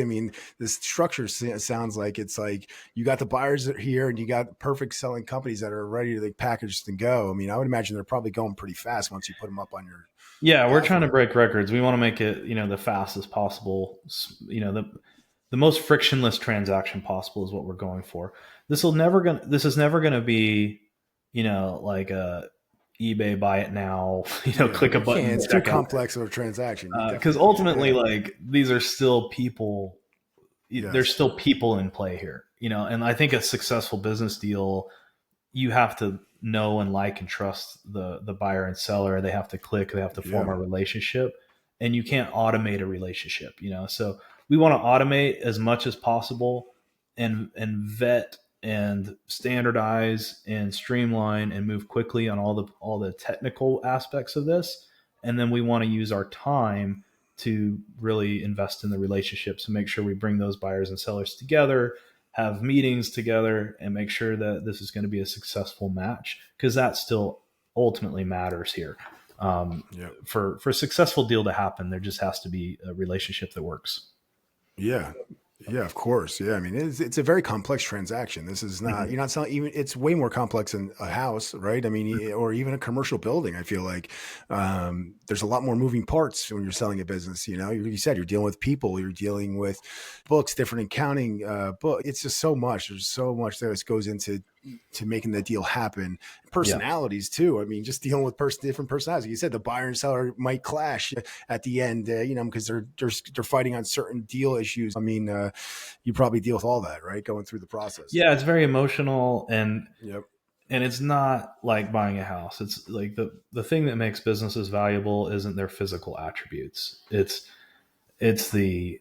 This structure sounds like it's like you got the buyers that are here and you got perfect selling companies that are ready to like package and go. I would imagine they're probably going pretty fast once you put them up on your platform. We're trying to break records. We want to make it, the fastest possible, the most frictionless transaction possible is what we're going for. This is never going to be, like a eBay buy it now, click a button. It's too complex of a transaction. Because ultimately, like these are still people. There's still people in play here, and I think a successful business deal, you have to know and like and trust the buyer and seller. They have to click, they have to form a relationship, and you can't automate a relationship, so we want to automate as much as possible and vet and standardize and streamline and move quickly on all the technical aspects of this. And then we want to use our time to really invest in the relationships and make sure we bring those buyers and sellers together, have meetings together, and make sure that this is going to be a successful match, because that still ultimately matters here. For a successful deal to happen, there just has to be a relationship that works. Yeah. Yeah, of course. Yeah, I mean, it's a very complex transaction. This is not, Mhm. you're not selling even, it's way more complex than a house, right? I mean, or even a commercial building. I feel like there's a lot more moving parts when you're selling a business. You said you're dealing with people, you're dealing with books, different accounting, book. It's just so much. There's so much that goes into making the deal happen. Yeah. Personalities too. I mean, just dealing with different personalities. Like you said, the buyer and seller might clash at the end, because they're fighting on certain deal issues. I mean, you probably deal with all that, right? Going through the process. Yeah, it's very emotional, Yep. and it's not like buying a house. It's like the thing that makes businesses valuable isn't their physical attributes. It's the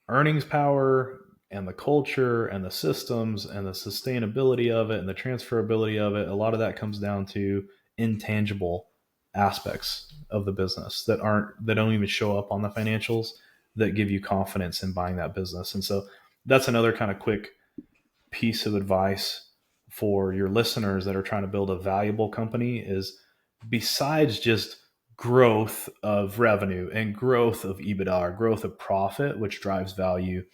earnings power and the culture and the systems and the sustainability of it and the transferability of it. A lot of that comes down to intangible aspects of the business that don't even show up on the financials, that give you confidence in buying that business. And so that's another kind of quick piece of advice for your listeners that are trying to build a valuable company is, besides just growth of revenue and growth of EBITDA or growth of profit, which drives value,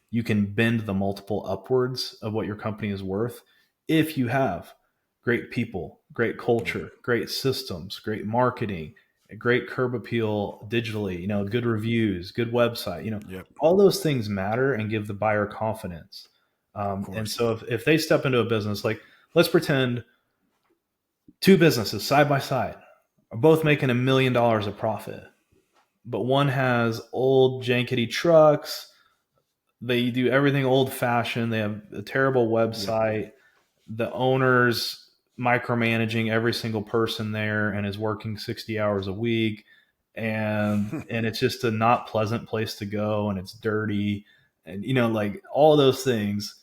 you can bend the multiple upwards of what your company is worth if you have great people, great Yep. culture, great systems, great marketing, a great curb appeal digitally, good reviews, good website, Yep. all those things matter and give the buyer confidence. Of And course. so if they step into a business, like let's pretend two businesses side by side are both making $1 million of profit, but one has old jankety trucks. They do everything old fashioned. They have a terrible Yep. website. The owner's micromanaging every single person there and is working 60 hours a week. And it's just a not pleasant place to go, and it's dirty, and like all those things.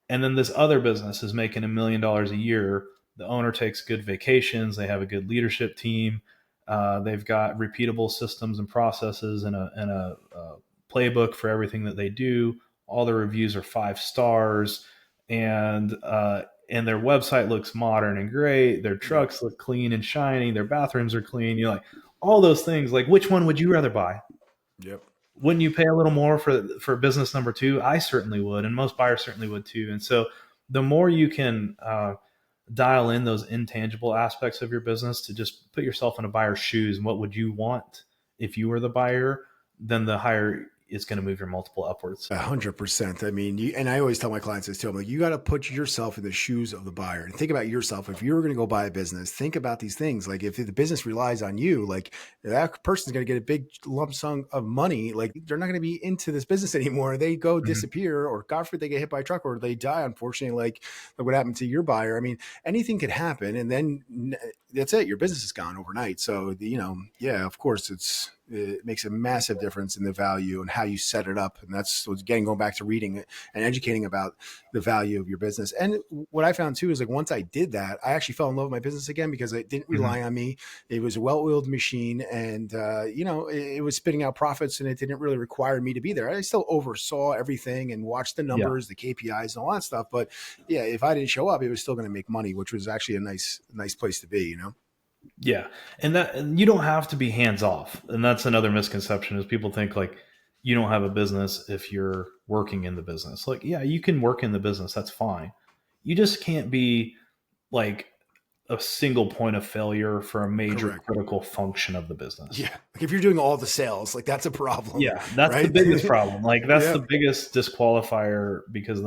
And then this other business is making $1 million a year. The owner takes good vacations. They have a good leadership team. They've got repeatable systems and processes and a playbook for everything that they do. All the reviews are 5 stars, and their website looks modern and great. Their Yep. trucks look clean and shiny. Their bathrooms are clean. You're like, all those things. Like, which one would you rather buy? Yep. Wouldn't you pay a little more for business number two? I certainly would, and most buyers certainly would too. And so, the more you can dial in those intangible aspects of your business to just put yourself in a buyer's shoes and what would you want if you were the buyer, then the higher it's going to move your multiple upwards. 100%. I mean, and I always tell my clients this too. I'm like, you got to put yourself in the shoes of the buyer and think about yourself. If you were going to go buy a business, think about these things. Like if the business relies on you, like that person's going to get a big lump sum of money. Like they're not going to be into this business anymore. They go Mhm. disappear, or God forbid they get hit by a truck, or they die. Unfortunately, like what happened to your buyer. I mean, anything could happen, and then that's it. Your business is gone overnight. So yeah, of course, it makes a massive difference in the value and how you set it up. And that's what's again going back to reading and educating about the value of your business. And what I found too is like once I did that, I actually fell in love with my business again because it didn't Mhm. rely on me. It was a well-oiled machine, and it was spitting out profits, and it didn't really require me to be there. I still oversaw everything and watched the Yeah. numbers, the KPIs, and all that stuff. But yeah, if I didn't show up, it was still going to make money, which was actually a nice place to be. Yeah. And you don't have to be hands off. And that's another misconception is people think like you don't have a business if you're working in the business. Like, yeah, you can work in the business. That's fine. You just can't be like a single point of failure for a major Correct. critical function of the business. Yeah. Like if you're doing all the sales, like that's a problem, Yeah, that's the right? biggest problem. Like that's Yeah. the biggest disqualifier because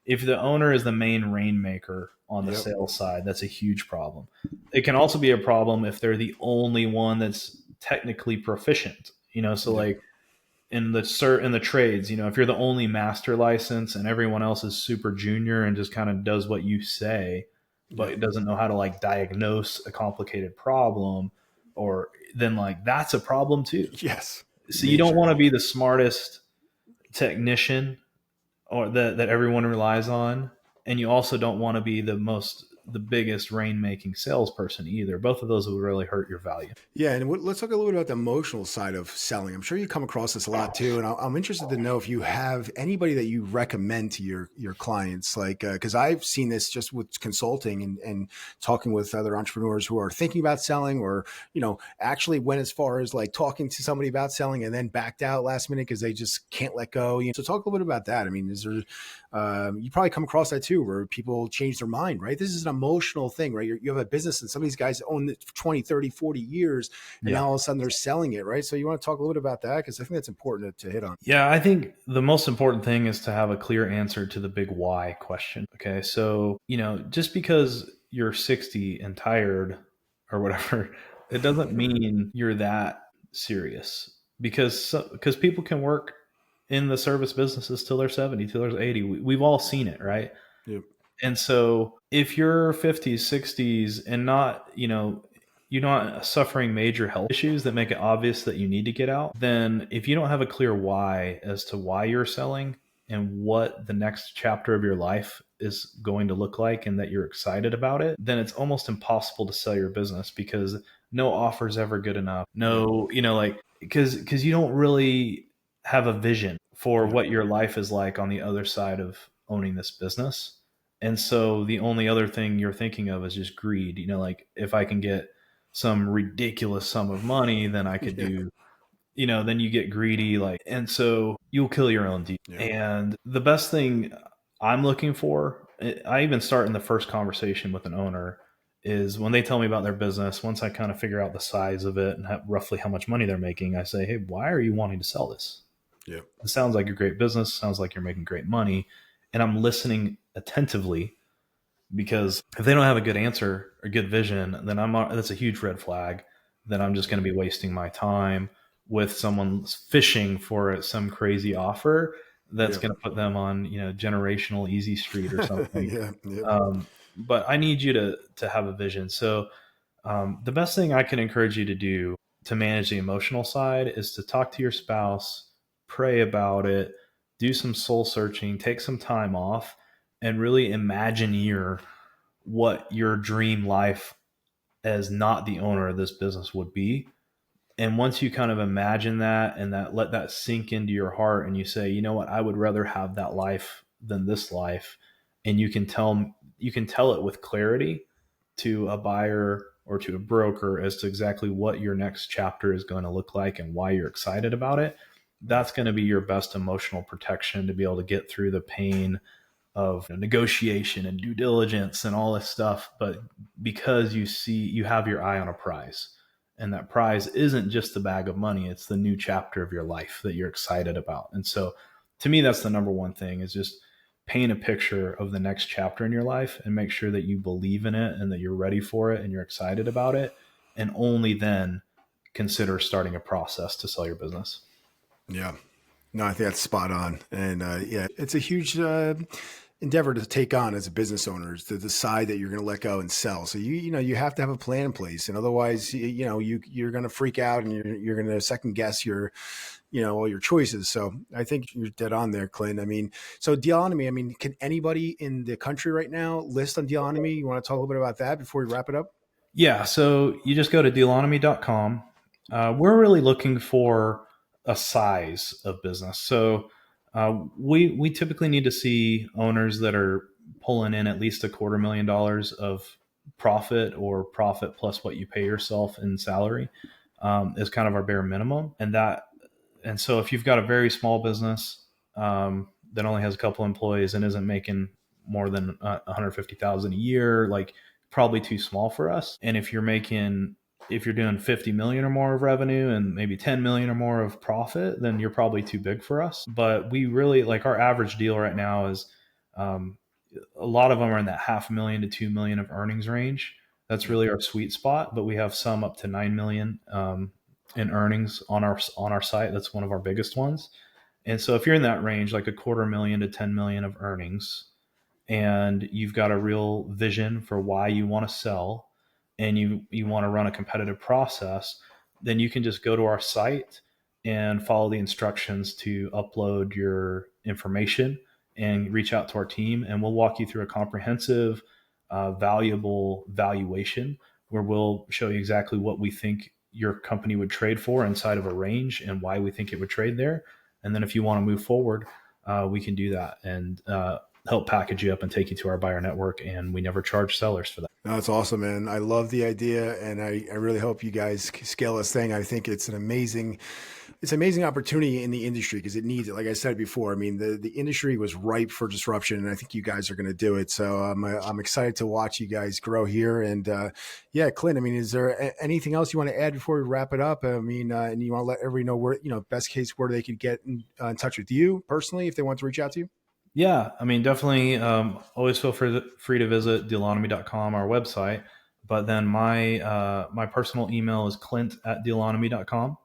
if the owner is the main rainmaker on the Yep. sales side, that's a huge problem. It can also be a problem if they're the only one that's technically proficient. So Yep. like in the trades, if you're the only master license and everyone else is super junior and just kind of does what you say, but Yep. it doesn't know how to like diagnose a complicated problem, or then like that's a problem too. Yes. So you don't Major. want to be the smartest technician or that everyone relies on, and you also don't want to be the most the biggest rainmaking salesperson either. Both of those would really hurt your value. Yeah, and let's talk a little bit about the emotional side of selling. I'm sure you come across this a lot too, and I'm interested to know if you have anybody that you recommend to your clients, like because I've seen this just with consulting and talking with other entrepreneurs who are thinking about selling, or actually went as far as like talking to somebody about selling and then backed out last minute because they just can't let go. So talk a little bit about that. I mean, is there you probably come across that too, where people change their mind, right? This is an emotional thing, right? You have a business and some of these guys own it for 20, 30, 40 years, and now all of a sudden they're selling it, right? So you want to talk a little bit about that? Because I think that's important to hit on. Yeah, I think the most important thing is to have a clear answer to the big why question. Okay. So, just because you're 60 and tired or whatever, it doesn't mean you're that serious, because people can work in the service businesses till they're 70, till they're 80. We've all seen it, right? Yep. And so if you're 50s, 60s and not, you're not suffering major health issues that make it obvious that you need to get out, then if you don't have a clear why as to why you're selling and what the next chapter of your life is going to look like and that you're excited about it, then it's almost impossible to sell your business, because no offer is ever good enough. No, because you don't really have a vision for what your life is like on the other side of owning this business. And so the only other thing you're thinking of is just greed. Like, if I can get some ridiculous sum of money, then I could do, then you get greedy, and so you'll kill your own deal. Yeah. And the best thing I'm looking for, I even start in the first conversation with an owner, is when they tell me about their business, once I kind of figure out the size of it and roughly how much money they're making, I say, hey, why are you wanting to sell this? Yeah. It sounds like a great business. Sounds like you're making great money. And I'm listening attentively, because if they don't have a good answer or good vision, then that's a huge red flag. Then I'm just going to be wasting my time with someone fishing for some crazy offer that's going to put them on, generational easy street or something. But I need you to have a vision. So the best thing I can encourage you to do to manage the emotional side is to talk to your spouse, pray about it, do some soul searching, take some time off, and really imagine what your dream life as not the owner of this business would be. And once you kind of imagine that and let that sink into your heart, and you say, you know what, I would rather have that life than this life. And you can tell it with clarity to a buyer or to a broker as to exactly what your next chapter is going to look like and why you're excited about it. That's going to be your best emotional protection to be able to get through the pain of negotiation and due diligence and all this stuff. But because you have your eye on a prize, and that prize isn't just the bag of money, it's the new chapter of your life that you're excited about. And so to me, that's the number one thing, is just paint a picture of the next chapter in your life and make sure that you believe in it and that you're ready for it and you're excited about it. And only then consider starting a process to sell your business. Yeah. No, I think that's spot on. And it's a huge endeavor to take on as a business owner, is to decide that you're going to let go and sell. So you have to have a plan in place, and otherwise, you're going to freak out and you're going to second guess all your choices. So I think you're dead on there, Clint. I mean, so Dealonomy, can anybody in the country right now list on Dealonomy? You want to talk a little bit about that before we wrap it up? Yeah. So you just go to dealonomy.com. We're really looking for a size of business. So we typically need to see owners that are pulling in at least $250,000 of profit, or profit plus what you pay yourself in salary, is kind of our bare minimum. And so if you've got a very small business that only has a couple employees and isn't making more than $150,000 a year, probably too small for us. And if you're doing 50 million or more of revenue and maybe 10 million or more of profit, then you're probably too big for us. But we really our average deal right now is a lot of them are in that $500,000 to 2 million of earnings range. That's really our sweet spot. But we have some up to 9 million in earnings on our site. That's one of our biggest ones. And so if you're in that range, like $250,000 to 10 million of earnings, and you've got a real vision for why you want to sell, and you want to run a competitive process, then you can just go to our site and follow the instructions to upload your information and reach out to our team, and we'll walk you through a comprehensive valuable valuation, where we'll show you exactly what we think your company would trade for inside of a range and why we think it would trade there. And then if you want to move forward, we can do that and help package you up and take you to our buyer network. And we never charge sellers for that. No, that's awesome, man. I love the idea, and I really hope you guys scale this thing. I think it's an amazing opportunity in the industry because it needs it. Like I said before, I mean, the industry was ripe for disruption, and I think you guys are going to do it. So I'm excited to watch you guys grow here. And yeah, Clint, I mean, is there anything else you want to add before we wrap it up? I mean, and you want to let everybody know where, best case, where they could get in touch with you personally if they want to reach out to you? Yeah, I mean, definitely always feel free to visit dealonomy.com, our website. But then my personal email is clint@dealonomy.com.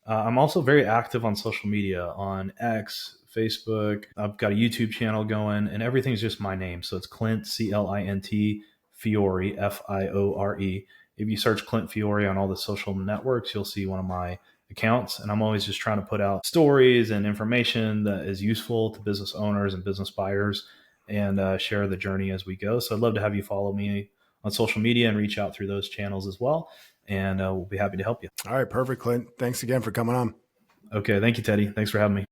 I'm also very active on social media, on X, Facebook. I've got a YouTube channel going, and everything's just my name. So it's Clint, Clint, Fiore, Fiore. If you search Clint Fiore on all the social networks, you'll see one of my accounts. And I'm always just trying to put out stories and information that is useful to business owners and business buyers, and share the journey as we go. So I'd love to have you follow me on social media and reach out through those channels as well. And we'll be happy to help you. All right, perfect, Clint. Thanks again for coming on. Okay. Thank you, Teddy. Thanks for having me.